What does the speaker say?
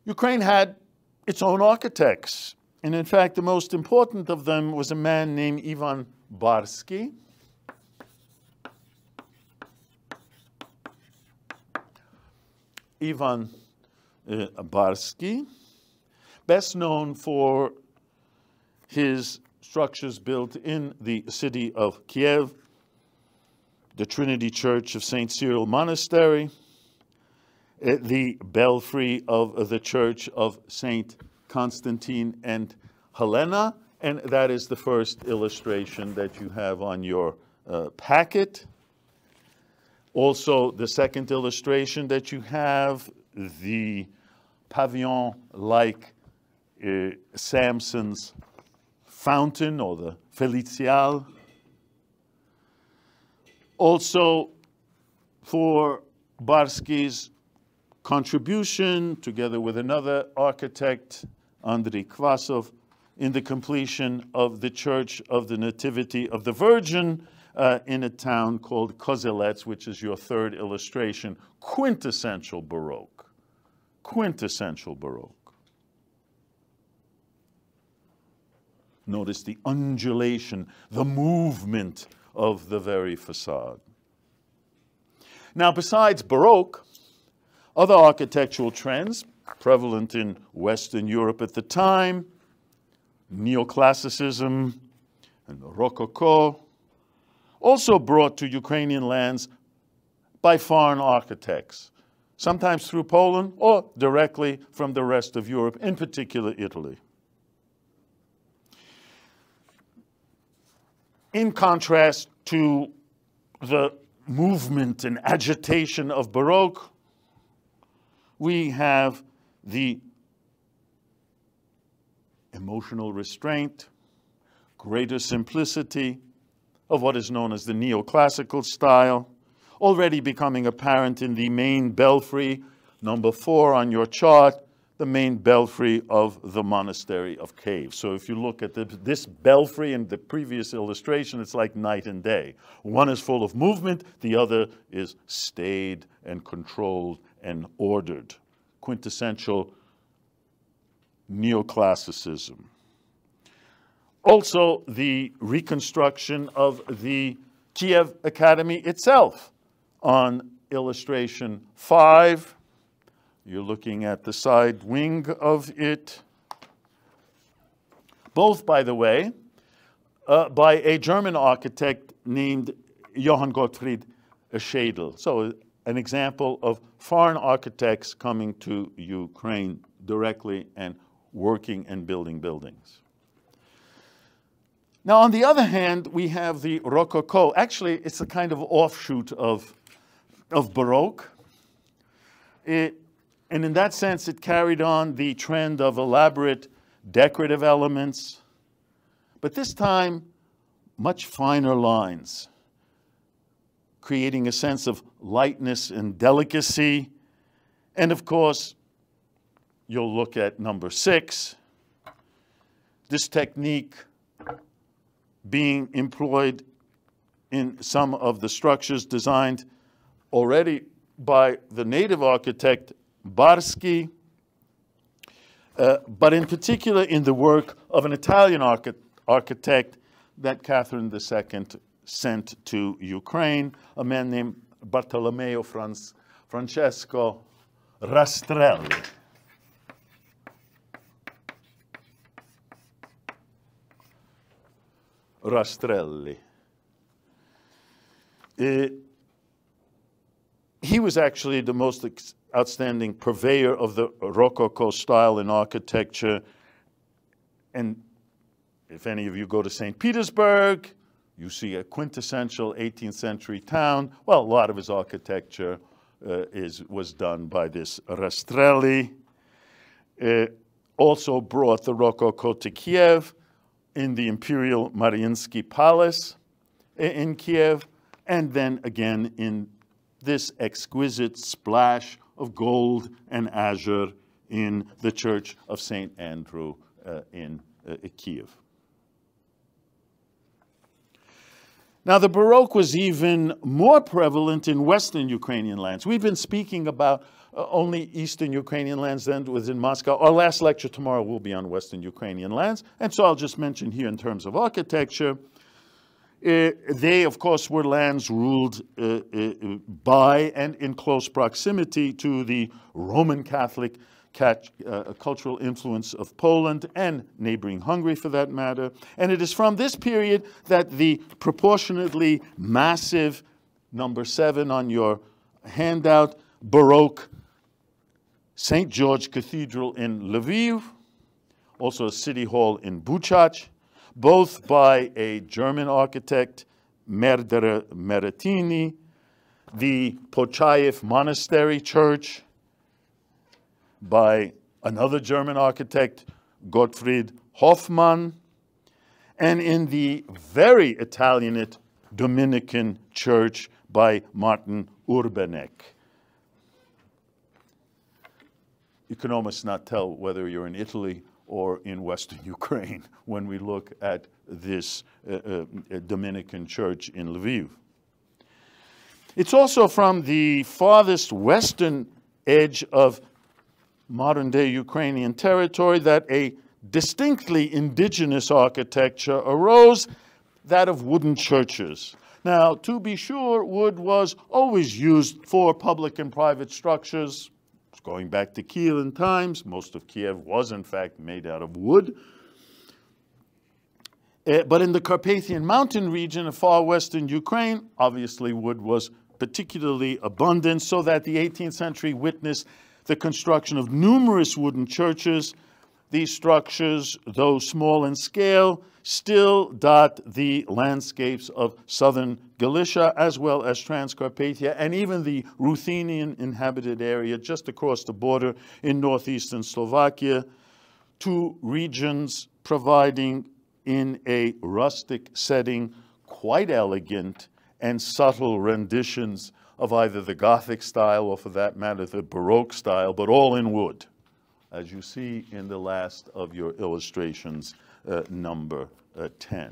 Ukraine had its own architects. And in fact, the most important of them was a man named Ivan Barsky. Ivan Barsky, best known for his structures built in the city of Kiev, the Trinity Church of St. Cyril Monastery, the belfry of the Church of St. Constantine and Helena, and that is the first illustration that you have on your packet. Also, the second illustration that you have, the pavilion-like Samson's fountain, or the Felicial. Also, for Barsky's contribution, together with another architect, Andrei Kvasov, in the completion of the Church of the Nativity of the Virgin in a town called Kozelets, which is your third illustration. Quintessential Baroque. Quintessential Baroque. Notice the undulation, the movement of the very facade. Now, besides Baroque, other architectural trends prevalent in Western Europe at the time, Neoclassicism and Rococo, also brought to Ukrainian lands by foreign architects, sometimes through Poland or directly from the rest of Europe, in particular Italy. In contrast to the movement and agitation of Baroque, we have the emotional restraint, greater simplicity of what is known as the neoclassical style, already becoming apparent in the main belfry, number 4 on your chart, the main belfry of the monastery of Kiev. So if you look at this belfry in the previous illustration, it's like night and day. One is full of movement, the other is staid and controlled and ordered. Quintessential neoclassicism. Also, the reconstruction of the Kiev Academy itself on illustration 5. You're looking at the side wing of it. Both, by the way, by a German architect named Johann Gottfried Schedel. So an example of foreign architects coming to Ukraine directly and working and building buildings. Now, on the other hand, we have the Rococo. Actually, it's a kind of offshoot of Baroque. And in that sense, it carried on the trend of elaborate decorative elements, but this time, much finer lines, creating a sense of lightness and delicacy. And of course, you'll look at number 6, this technique being employed in some of the structures designed already by the native architect Barsky, but in particular in the work of an Italian architect that Catherine II sent to Ukraine, a man named Bartolomeo Francesco Rastrelli. Rastrelli. He was actually the most outstanding purveyor of the Rococo style in architecture. And if any of you go to St. Petersburg, you see a quintessential 18th century town. Well, a lot of his architecture was done by this Rastrelli. Also brought the Rococo to Kiev in the Imperial Mariinsky Palace in Kiev, and then again in this exquisite splash of gold and azure in the Church of St. Andrew in Kiev. Now, the Baroque was even more prevalent in Western Ukrainian lands. We've been speaking about only Eastern Ukrainian lands then within Moscow. Our last lecture tomorrow will be on Western Ukrainian lands. And so I'll just mention here in terms of architecture, they, of course, were lands ruled by and in close proximity to the Roman Catholic cultural influence of Poland and neighboring Hungary, for that matter. And it is from this period that the proportionately massive, number 7 on your handout, Baroque St. George Cathedral in Lviv, also a city hall in Buchach, both by a German architect, Meretini, the Pochayev Monastery Church by another German architect, Gottfried Hoffmann, and in the very Italianate Dominican Church by Martin Urbanek. You can almost not tell whether you're in Italy or in Western Ukraine when we look at this Dominican church in Lviv. It's also from the farthest western edge of modern-day Ukrainian territory that a distinctly indigenous architecture arose, that of wooden churches. Now, to be sure, wood was always used for public and private structures. Going back to Kievan times, most of Kiev was in fact made out of wood. But in the Carpathian Mountain region of far western Ukraine, obviously wood was particularly abundant, so that the 18th century witnessed the construction of numerous wooden churches. These structures, though small in scale, still dot the landscapes of southern Galicia, as well as Transcarpathia, and even the Ruthenian inhabited area just across the border in northeastern Slovakia, 2 regions providing in a rustic setting quite elegant and subtle renditions of either the Gothic style or, for that matter, the Baroque style, but all in wood, as you see in the last of your illustrations, number 10.